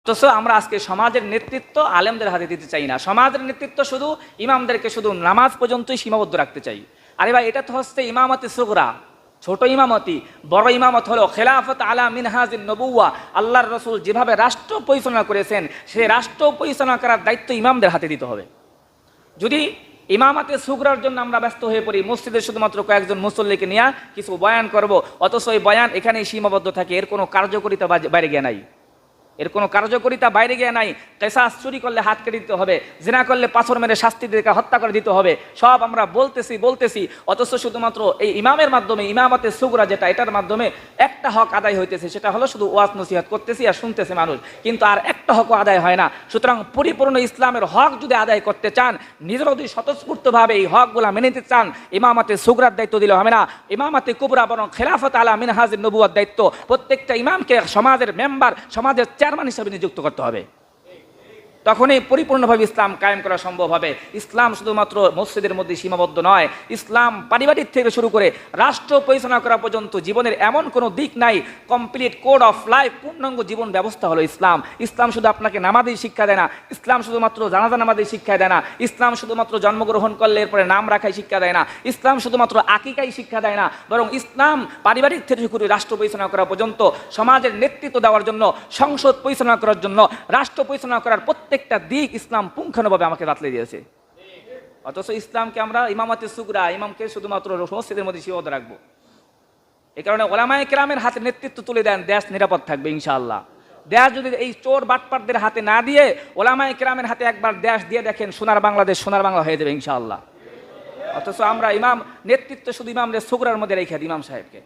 অথচ আমরা আজকে সমাজের নেতৃত্ব আলেমদের হাতে দিতে চাই না, সমাজের নেতৃত্ব শুধু ইমামদেরকে শুধু নামাজ পর্যন্তই সীমাবদ্ধ রাখতে চাই। আরে ভাই, এটা তো হচ্ছে ইমামতে সুগরা, ছোট ইমামতি। বড় ইমামত হলো খেলাফত আলা মিনহাজিন নবুওয়া। আল্লাহর রসুল যেভাবে রাষ্ট্র পরিচালনা করেছেন, সেই রাষ্ট্র পরিচালনা করার দায়িত্ব ইমামদের হাতে দিতে হবে। যদি ইমামাতে সুগরার জন্য আমরা ব্যস্ত হয়ে পড়ি, মসজিদে শুধুমাত্র কয়েকজন মুসল্লিকে নিয়ে কিছু বয়ান করব, অথচ ওই বয়ান এখানেই সীমাবদ্ধ থাকে, এর কোনো কার্যকরিতা বাইরে গিয়ে নাই, এর কোনো কার্যকরিতা বাইরে গিয়ে নাই। কেসাস, চুরি করলে হাত কেটে দিতে হবে, জিনা করলে পাথর মেরে শাস্তি দিয়ে হত্যা করে দিতে হবে, সব আমরা বলতেছি, অথচ শুধুমাত্র এই ইমামের মাধ্যমে, ইমামাতে সুগরা যেটা, এটার মাধ্যমে একটা হক আদায় হইতেছে, সেটা হলো শুধু ওয়াজ নসিহত করতেছি আর শুনতেছে মানুষ, কিন্তু আর একটা হকও আদায় হয় না। সুতরাং পরিপূর্ণ ইসলামের হক যদি আদায় করতে চান, নিজেরা যদি স্বতঃস্ফূর্তভাবে এই হকগুলা মেনে নিতে চান, ইমামাতে সুগরার দায়িত্ব দিলে হবে না, ইমামাতে কুবরা বরং খেলাফত আলা মিনহাজিন নবুওয়ার দায়িত্ব প্রত্যেকটা ইমামকে সমাজের মেম্বার, সমাজের চেয়ারম্যান হিসেবে নিযুক্ত করতে হবে। তখনই পরিপূর্ণভাবে ইসলাম কায়েম করা সম্ভব হবে। ইসলাম শুধুমাত্র মসজিদের মধ্যে সীমাবদ্ধ নয়, ইসলাম পারিবারিক থেকে শুরু করে রাষ্ট্র পরিচালনা করা পর্যন্ত জীবনের এমন কোনো দিক নাই। কমপ্লিট কোড অফ লাইফ, পূর্ণাঙ্গ জীবন ব্যবস্থা হলো ইসলাম। ইসলাম শুধু আপনাকে নামাজই শিক্ষা দেয় না, ইসলাম শুধুমাত্র জানাজা নামাজই শিক্ষা দেয় না, ইসলাম শুধুমাত্র জন্মগ্রহণ করলে এরপরে নাম রাখাই শিক্ষা দেয় না, ইসলাম শুধুমাত্র আকিকাই শিক্ষা দেয় না, বরং ইসলাম পারিবারিক থেকে শুরু করে রাষ্ট্র পরিচালনা করা পর্যন্ত, সমাজের নেতৃত্ব দেওয়ার জন্য, সংসদ পরিচালনা করার জন্য, রাষ্ট্র পরিচালনা করার প্রত্যেকটা দিক ইসলাম পুঙ্খানুভাবে আমাকে বাতলে দিয়েছে। অথচ ইসলামকে আমরা ইমামাতে সুগরা, ইমামকে শুধুমাত্র মসজিদের মধ্যে সীমাবদ্ধ রাখবো। এই কারণে ওলামায়ে কেরামের হাতে নেতৃত্ব তুলে দেন, দেশ নিরাপদ থাকবে ইনশাআল্লাহ। দেশ যদি এই চোর বাটপারদের হাতে না দিয়ে ওলামায়ে কেরামের হাতে একবার দেশ দিয়ে দেখেন, সোনার বাংলাদেশ, সোনার বাংলা হয়ে যাবে ইনশাআল্লাহ। অথচ আমরা ইমাম নেতৃত্ব শুধু ইমামদের সুগরার মধ্যে রেখে দিই, ইমাম সাহেবকে।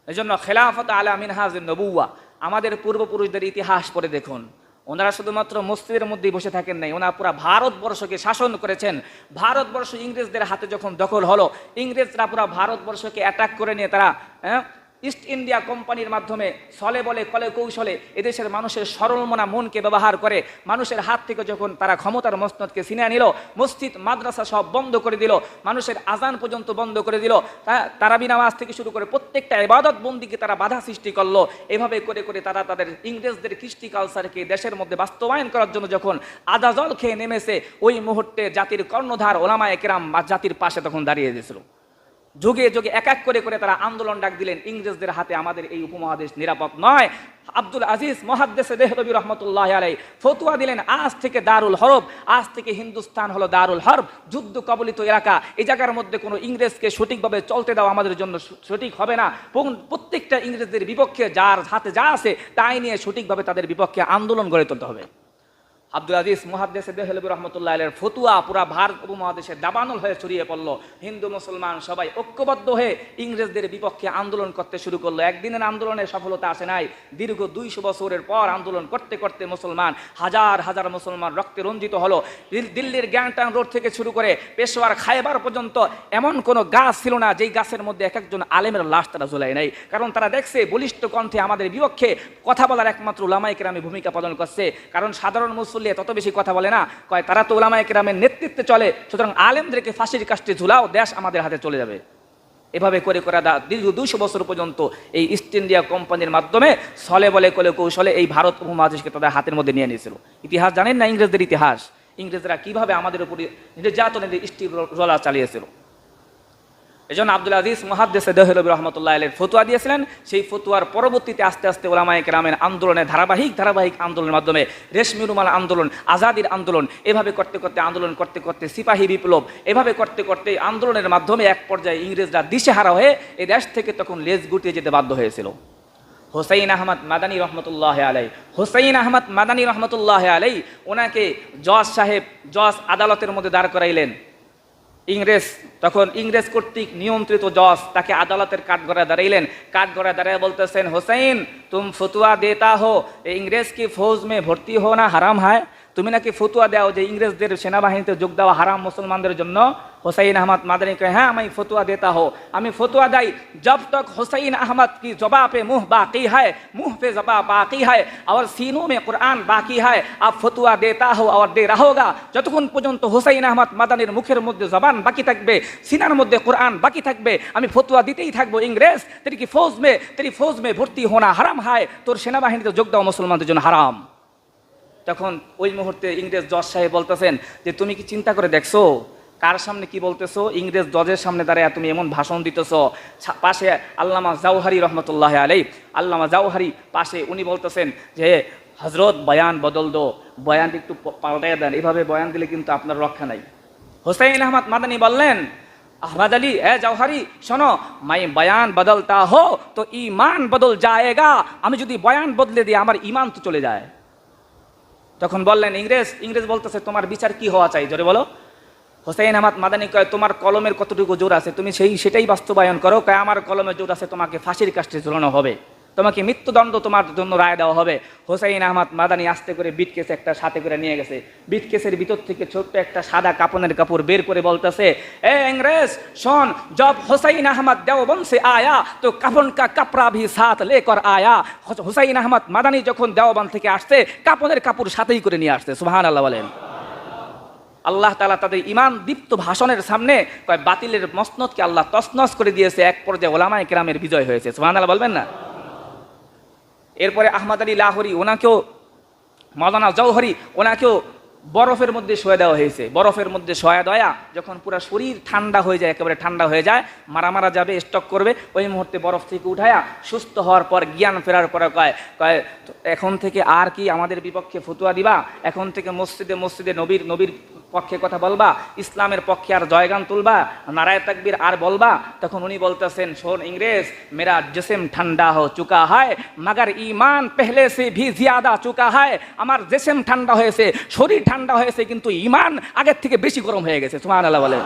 এই জন্য খেলাফত আলা মিনহাজিন নবুওয়া, আমাদের পূর্বপুরুষদের ইতিহাস পড়ে দেখুন, ওনারা শুধুমাত্র মসজিদের মধ্যেই বসে থাকেন নাই, ওনারা পুরো ভারতবর্ষকে শাসন করেছেন। ভারতবর্ষ ইংরেজদের হাতে যখন দখল হলো, ইংরেজরা পুরো ভারতবর্ষকে অ্যাটাক করে নিয়ে তারা ইস্ট ইন্ডিয়া কোম্পানির মাধ্যমে ছলে বলে কলে কৌশলে এদেশের মানুষের সরলমনা মনকে ব্যবহার করে মানুষের হাত থেকে যখন তারা ক্ষমতার মসনদকে ছিনিয়ে নিল, মসজিদ মাদ্রাসা সব বন্ধ করে দিল, মানুষের আজান পর্যন্ত বন্ধ করে দিল, তারাবি নামাজ থেকে শুরু করে প্রত্যেকটা ইবাদত বন্দিকে তারা বাধা সৃষ্টি করলো। এভাবে করে করে তারা তাদের ইংরেজদের কৃষ্টি কালচারকে দেশের মধ্যে বাস্তবায়ন করার জন্য যখন আদা জল খেয়ে নেমেছে, ওই মুহূর্তে জাতির কর্ণধার ওলামায়ে কেরাম বা জাতির পাশে তখন দাঁড়িয়ে দিয়েছিল। যুগে যুগে এক এক করে করে তারা আন্দোলন ডাক দিলেন, ইংরেজদের হাতে আমাদের এই উপমহাদেশ নিরাপদ নয়। আব্দুল আজিজ মুহাদ্দিস দেহলভী রহমতুল্লাহ আলাইহি ফতোয়া দিলেন, আজ থেকে দারুল হরব, আজ থেকে হিন্দুস্তান হলো দারুল হরব, যুদ্ধ কবলিত এলাকা। এই জায়গার মধ্যে কোনো ইংরেজকে সঠিকভাবে চলতে দেওয়া আমাদের জন্য সঠিক হবে না। প্রত্যেকটা ইংরেজদের বিপক্ষে যার হাতে যা আছে তাই নিয়ে সঠিকভাবে তাদের বিপক্ষে আন্দোলন গড়ে তুলতে হবে। আব্দুল আজিজ মুহাদ্দিস দেহলভী রহমতুল্লাহ আলাইহির ফতুয়া পুরা ভারত উপমহাদেশে দাবানল হয়ে ছড়িয়ে পড়লো। হিন্দু মুসলমান সবাই ঐক্যবদ্ধ হয়ে ইংরেজদের বিপক্ষে আন্দোলন করতে শুরু করলো। একদিনের আন্দোলনের সফলতা আসে নাই, দীর্ঘ 200 বছরের পর আন্দোলন করতে করতে মুসলমান হাজার হাজার মুসলমান রক্তে রঞ্জিত হলো। দিল্লির গ্যাংটং রোড থেকে শুরু করে পেশোয়ার খায়বার পর্যন্ত এমন কোনো গাছ ছিল না যেই গাছের মধ্যে এক একজন আলেমের লাশ তারা ঝুলাই নাই, কারণ তারা দেখছে বলিষ্ঠ কণ্ঠে আমাদের বিপক্ষে কথা বলার একমাত্র উলামায়ে কেরামী ভূমিকা পালন করছে। কারণ সাধারণ মুসলিম তত বেশি কথা বলে না, কয় তারা তো উলামায়ে কেরামের নেতৃত্বে চলে, সুতরাং আলেমদেরকে ফাঁসির কাস্টে ঝুলাও, দেশ আমাদের হাতে চলে যাবে। এভাবে করে করে দীর্ঘ 200 বছর পর্যন্ত এই ইস্ট ইন্ডিয়া কোম্পানির মাধ্যমে ছলে বলে কলে কৌশলে এই ভারত উপমহাদেশকে তাদের হাতের মধ্যে নিয়ে নিয়েছিল। ইতিহাস জানেন না ইংরেজদের ইতিহাস, ইংরেজরা কিভাবে আমাদের উপরে নির্যাতনের স্টিরোলা চালিয়েছিল। এই জন্য আব্দুল আজিজ মুহাদ্দিস দেহলভী রহমতুল্লাহ আলাইহি ফতোয়া দিয়েছিলেন। সেই ফতোয়ার পরবর্তীতে আস্তে আস্তে ওলামায়ে কেরামের আন্দোলনে ধারাবাহিক আন্দোলনের মাধ্যমে রেশমি রুমাল আন্দোলন, আজাদির আন্দোলন, এভাবে করতে করতে আন্দোলন করতে করতে সিপাহী বিপ্লব, এভাবে করতে করতে আন্দোলনের মাধ্যমে এক পর্যায়ে ইংরেজরা দিশেহারা হয়ে এই দেশ থেকে তখন লেজ গুটিয়ে যেতে বাধ্য হয়েছিল। হুসাইন আহমদ মাদানী রহমতুল্লাহ আলাইহি, হুসাইন আহমদ মাদানী রহমতুল্লাহ আলাইহি ওনাকে জজ সাহেব জজ আদালতের মধ্যে দাঁড় করাইলেন। ইংরেজ তখন ইংরেজ কর্তৃক নিয়ন্ত্রিত জজ তাকে আদালতের কাঠগড়ায় দাঁড়াইলেন। কাঠগড়ায় দাঁড়িয়ে বলতেছেন, হুসাইন তুম ফতুয়া দেতা হো ইংরেজ কি ফৌজ মে ভর্তি হো না হারাম হয়, তুমি নাকি ফতুয়া দাও যে ইংরেজদের সেনাবাহিনীতে যোগ দেওয়া হারাম মুসলমানদের জন্য। हुसैन अहमद मदनी कहे हाँ मैं फतवा देता हो, हमें फतवा दाई जब तक हुसैन अहमद की ज़बां पे मुँह बाकी है, मुँह पे ज़बां बाकी है और सीनों में कुरान बाकी है, आप फतवा देता हो और दे रहोगा যতক্ষণ পর্যন্ত হুসাইন আহমদ মাদানির মুখের মধ্যে জবান বাকি থাকবে, সিনার মধ্যে কোরআন বাকি থাকবে, আমি ফতোয়া দিতেই থাকবো। ইংরেজ তেরি ফৌজ মে ভর্তি হোনা হারাম হয়, তোর সেনাবাহিনীতে যোগ দাও মুসলমানদের জন্য হারাম। তখন ওই মুহূর্তে ইংরেজ জজ সাহেব বলতেছেন যে তুমি কি চিন্তা করে দেখছো কার সামনে কি বলতেছো? ইংরেজ জজের সামনে দাঁড়ায় তুমি এমন ভাষণ দিতেছো। পাশে আল্লামা জাওহারি রহমতুল্লাহ আলাই, আল্লামা জাওহারি পাশে, উনি বলতেছেন যে হজরত বয়ান বদল দো, বয়ান একটু পাল্টাইয়া দেন, এভাবে বয়ান দিলে কিন্তু আপনার রক্ষা নাই। হুসাইন আহমদ মাদানী বললেন আহমদ আলী এ জাওহারি শোনো, মাই বয়ান বদলতা হো তো ঈমান বদল যায়েগা, আমি যদি বয়ান বদলে দিই আমার ঈমান তো চলে যায়। তখন বললেন ইংরেজ বলতেছে তোমার বিচার কি হওয়া চাই, জোরে বলো। হুসাইন আহমদ মাদানী কয় তোমার কলমের কতটুকু জোর আছে তুমি সেটাই বাস্তবায়ন করো। কয় আমার কলমের জোর আছে, তোমাকে ফাঁসির কাস্টে ঝুলানো হবে, তোমাকে মৃত্যুদণ্ড তোমার জন্য রায় দেওয়া হবে। হুসাইন আহমদ মাদানী আস্তে করে বিটকেস একটা সাথে করে নিয়ে গেছে। বিটকেসের ভিতর থেকে ছোট্ট একটা সাদা কাপনের কাপড় বের করে বলতেছে এ ইংরেজ শোন, জব হুসাইন আহমদ দেওবন্দ সে আয়া তো কাফন কা কাপড়া ভি সাথ লেকর আয়া। হুসাইন আহমদ মাদানী যখন দেওবন্দ থেকে আসছে কাপনের কাপড় সাথেই করে নিয়ে আসছে। সুবহানাল্লাহ বলেন। আল্লাহ তাআলা তাদের ঈমান দীপ্ত ভাষণের সামনে কয় বাতিলের মসনদকে আল্লাহ তছনছ করে দিয়েছে, এক পর্যায়ে উলামায়ে কেরামের বিজয় হয়েছে। সুবহানাল্লাহ বলবেন না? এরপরে আহমদ আলী লাহোরী ওনাকেও, মাওলানা জওহরি ওনাকেও বরফের মধ্যে শোয়া দেওয়া হয়েছে। বরফের মধ্যে শোয়া দেওয়া যখন পুরো শরীর ঠান্ডা হয়ে যায়, একেবারে ঠান্ডা হয়ে যায়, মারা যাবে, স্টক করবে, ওই মুহূর্তে বরফ থেকে উঠায়া সুস্থ হওয়ার পর জ্ঞান ফেরার পরে কয় এখন থেকে আর কি আমাদের বিপক্ষে ফতোয়া দিবা? এখন থেকে মসজিদে নবীর পক্ষে কথা বলবা, ইসলামের পক্ষে আর জয়গান তুলবা, নারায়ে তাকবীর আর বলবা? তখন উনি বলতেছেন শোন ইংরেজ, মেরা জিসম ঠান্ডা হো চুকা হয় মগর ঈমান পেহলে সে ভি জিয়াদা চুকা হয়। আমার জিসম ঠান্ডা হয়েছে, শরীর ঠান্ডা হয়েছে, কিন্তু ঈমান আগের থেকে বেশি গরম হয়ে গেছে। সুবহানাল্লাহ বলেন।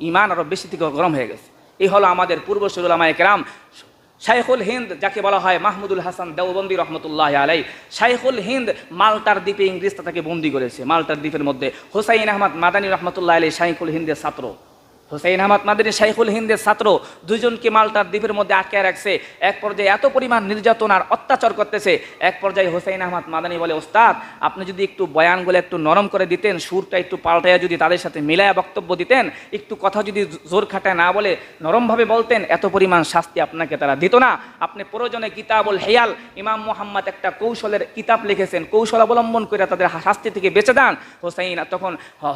ঈমান আরো বেশি থেকে গরম হয়ে গেছে। এই হলো আমাদের পূর্বসূরি উলামায়ে কেরাম। শাইখুল হিন্দ যাকে বলা হয় মাহমুদুল হাসান দেওবন্দি রহমতুল্লাহ আলাই, শাইখুল হিন্দ মাল্টার দ্বীপে ইংরেজ তাকে বন্দি করেছে। মাল্টার দ্বীপের মধ্যে হুসাইন আহমদ মাদানী রহমতুল্লাহ আলাই শাইখুল হিন্দের ছাত্র। হুসাইন আহমদ মাদানী শাইখুল হিন্দের ছাত্র, দুজনকে মাল্টার দ্বীপের মধ্যে আটকে রাখছে। এক পর্যায়ে এত পরিমাণ নির্যাতন আর অত্যাচার করতেছে, এক পর্যায়ে হুসাইন আহমদ মাদানী বলে ওস্তাদ আপনি যদি একটু বয়ানগুলো একটু নরম করে দিতেন, সুরটা একটু পাল্টাইয়া যদি তাদের সাথে মিলায়া বক্তব্য দিতেন, একটু কথা যদি জোর খাটায় না বলে নরমভাবে বলতেন, এত পরিমাণ শাস্তি আপনাকে তারা দিত না। আপনি প্রয়োজনে কিতাবুল হেয়াল, ইমাম মুহাম্মদ একটা কৌশলের কিতাব লিখেছেন, কৌশল অবলম্বন করে তাদের শাস্তি থেকে বেঁচে যান। হুসাইন তখন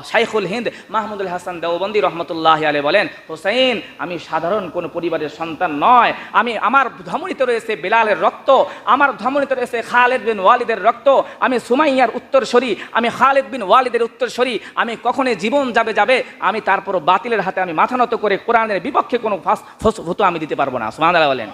শাইখুল হিন্দ মাহমুদুল হাসান দেওবন্দি রহমতুল্লাহ আলাইহি বলেন হুসাইন আমি সাধারণ কোন পরিবারের সন্তান নয়, আমার ধমনীতে রয়েছে বেলালের রক্ত, আমার ধমনীতে রয়েছে খালিদ বিন ওয়ালিদের রক্ত, আমি সুমাইয়ার উত্তরসূরি, আমি খালিদ বিন ওয়ালিদের উত্তরসূরি, আমি কখনোই জীবন যাবে আমি তারপর বাতিলের হাতে আমি মাথা নত করে কোরআনের বিপক্ষে কোনো ফতোয়া আমি দিতে পারবো না। সুবহানাল্লাহ বলেন।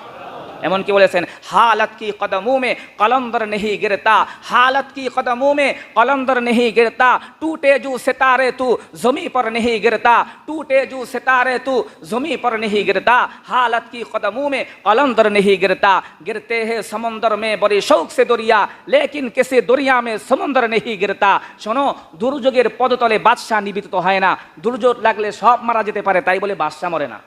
এমনকি বলেছেন হালত কি কদমোं में कलंदर नहीं गिरता, हालत की कदमों में कलंदर नहीं गिरता, टूटे जो सितारे तू ज़मीं पर नहीं गिरता, टूटे जो सितारे तू ज़मीं पर नहीं गिरता, हालत की कदमों में कलंदर नहीं गिरता, गिरते हैं समंदर में बड़े शौक से दरिया लेकिन किसी दरिया में समंदर नहीं गिरता। শোনো, দুর্যোগের পদতলে বাদশাহ নিবিত তো হয় না, দুর্যোগ লাগলে সব মারা যেতে পারে, তাই বলে বাদশাহ মরে না।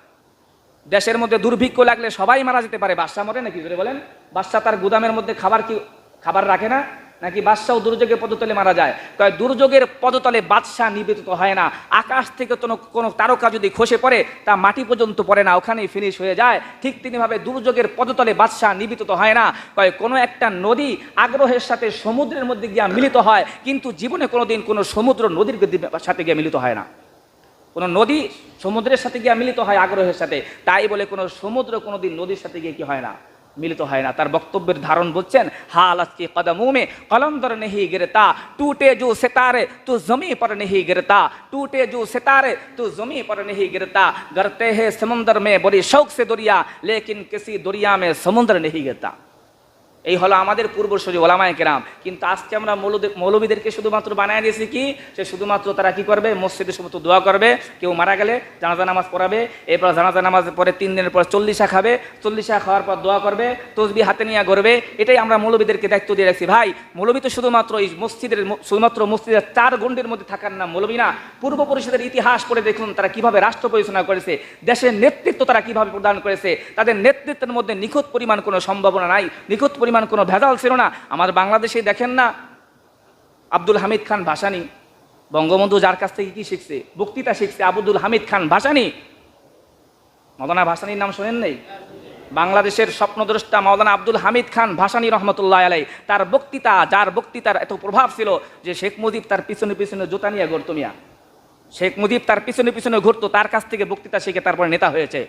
দেশের মধ্যে দুর্ভিক্ষ লাগলে সবাই মারা যেতে পারে, বাদশাহ মরে নাকি? জোরে বলেন। বাদশাহ তার গুদামের মধ্যে খাবার রাখে না নাকি? বাদশাহ দুর্যোগের পদতলে মারা যায়। কয় দুর্যোগের পদতলে বাদশাহ নিবেদিত হয় না, আকাশ থেকে কোনো তারকা যদি খসে পড়ে তা মাটি পর্যন্ত পড়ে না, ওখানেই ফিনিশ হয়ে যায়। ঠিক তেমনিভাবে দুর্যোগের পদতলে বাদশাহ নিবেদিত হয় না। কয় কোনো একটা নদী আগ্রহের সাথে সমুদ্রের মধ্যে গিয়া মিলিত হয়, কিন্তু জীবনে কোনোদিন কোনো সমুদ্র নদীর সাথে গিয়ে মিলিত হয় না। কোনো নদী সমুদ্রের সাথে গিয়ে মিলিত হয় আগ্রহের সাথে, তাই বলে কোনো সমুদ্র কোনোদিন নদীর সাথে গিয়ে কি হয় না, মিলিত হয় না। তার বক্তব্যের ধারণ বলছেন হালত কি কদমোं में कलंदर नहीं गिरता, टूटे जो सितारे तू ज़मीं पर नहीं गिरता, टूटे जो सितारे तू ज़मीं पर नहीं गिरता, गिरते हैं समंदर में बड़ी शौक से दरिया लेकिन किसी दरिया में समुद्र नहीं गिरता। এই হলো আমাদের পূর্বসূরি ওলামায়ে কেরাম। কিন্তু আজকে আমরা মৌলবীদেরকে শুধুমাত্র বানায় দিয়েছি কি, সে শুধুমাত্র তারা কি করবে, মসজিদে সমস্ত দোয়া করবে, কেউ মারা গেলে জানাজা নামাজ পড়াবে, এরপর জানাজা নামাজ পরে 3 দিনের পর চল্লিশা খাবে, চল্লিশা খাওয়ার পর দোয়া করবে, তসবিহ হাতে নিয়ে করবে। এটাই আমরা মৌলবীদেরকে দায়িত্ব দিয়ে রাখছি। ভাই, মৌলবী তো শুধুমাত্র এই শুধুমাত্র মসজিদের 4 গণ্ডির মধ্যে থাকার নাম মৌলবী না। পূর্বপুরুষদের ইতিহাস পড়ে দেখুন তারা কিভাবে রাষ্ট্র পরিচালনা করেছে, দেশের নেতৃত্ব তারা কিভাবে প্রদান করেছে। তাদের নেতৃত্বের মধ্যে নিখুঁত পরিমাণ কোনো সম্ভাবনা নাই, নিখুঁত পরিমাণ কোনো ভেজাল ছিল না। আমার বাংলাদেশে দেখেন না, আব্দুল হামিদ খান ভাসানী, বঙ্গবন্ধু যার কাছ থেকে কি শিখছে, বক্তৃতা শিখছে, আব্দুল হামিদ খান ভাসানী। মৌলানা ভাসানীর নাম শোনেন নাই? বাংলাদেশের স্বপ্নদ্রষ্টা মৌলানা আব্দুল হামিদ খান ভাসানী রহমতুল্লাহ আলাই, তার বক্তৃতা, যার বক্তৃতার এত প্রভাব ছিল যে শেখ মুজিব তার পিছনে পিছনে জুতা নিয়ে ঘুরতো। মিয়া, শেখ মুজিব তার পিছনে পিছনে ঘুরতো, তার কাছ থেকে বক্তৃতা শিখে তারপরে নেতা হয়েছে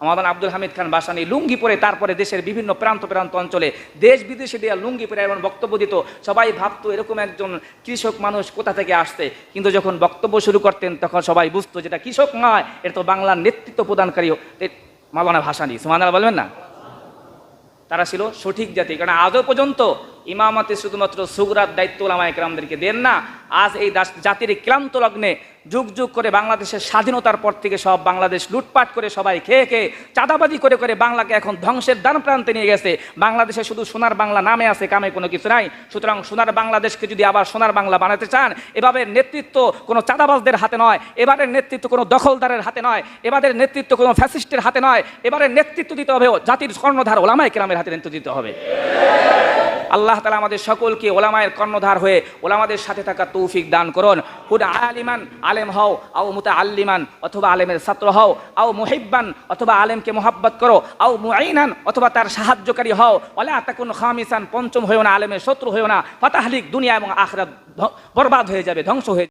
মৌলানা আব্দুল হামিদ খান ভাসানী। লুঙ্গি পরে তারপরে দেশের বিভিন্ন প্রান্ত প্রান্ত অঞ্চলে দেশ বিদেশে দেওয়া লুঙ্গি পরে এমন বক্তব্য দিত, সবাই ভাবতো এরকম একজন কৃষক মানুষ কোথা থেকে আসছে। কিন্তু যখন বক্তব্য শুরু করতেন তখন সবাই বুঝতো যেটা কৃষক নয়, এটা তো বাংলার নেতৃত্ব প্রদানকারী মৌলানা ভাসানী। সুবহানাল্লাহ বলবেন না? তারা ছিল সঠিক জাতি। কারণ আজও পর্যন্ত ইমামতে শুধুমাত্র সুগরার দায়িত্ব ওলামায়ে কেরামদেরকে দেন না। আজ এই জাতির ক্লান্ত লগ্নে যুগ যুগ করে বাংলাদেশের স্বাধীনতার পর থেকে সব বাংলাদেশ লুটপাট করে সবাই খেয়ে খেয়ে চাঁদাবাজি করে করে বাংলাকে এখন ধ্বংসের দ্বার প্রান্তে নিয়ে গেছে। বাংলাদেশে শুধু সোনার বাংলা নামে আছে, কামে কোনো কিছু নাই। সুতরাং সোনার বাংলাদেশকে যদি আবার সোনার বাংলা বানাতে চান, এভাবে নেতৃত্ব কোনো চাঁদাবাজদের হাতে নয়, এবারের নেতৃত্ব কোনো দখলদারের হাতে নয়, এবারের নেতৃত্ব কোনো ফ্যাসিস্টের হাতে নয়, এবারের নেতৃত্ব দিতে হবে জাতির কর্ণধার ওলামায়ে কেরামের হাতে নেতৃত্ব দিতে হবে। আল্লাহ তাআলা আমাদের সকলকে ওলামায়ের কর্ণধার হয়ে ওলামাদের সাথে থাকা তৌফিক দান করুন। কুন আলিমান, আলেম হও, আও মুতাআল্লিমান অথবা আলেমের ছাত্র হও, আও মুহিব্বান অথবা আলেমকে মোহাব্বত করো, আও মুঈনান অথবা তার সাহায্যকারী হও, ওয়ালা তাকুন খামিসান পঞ্চম হয়েও না, আলেমের শত্রু হয়েও না। ফাতাহলিক, দুনিয়া এবং আখিরাত বরবাদ হয়ে যাবে, ধ্বংস হয়ে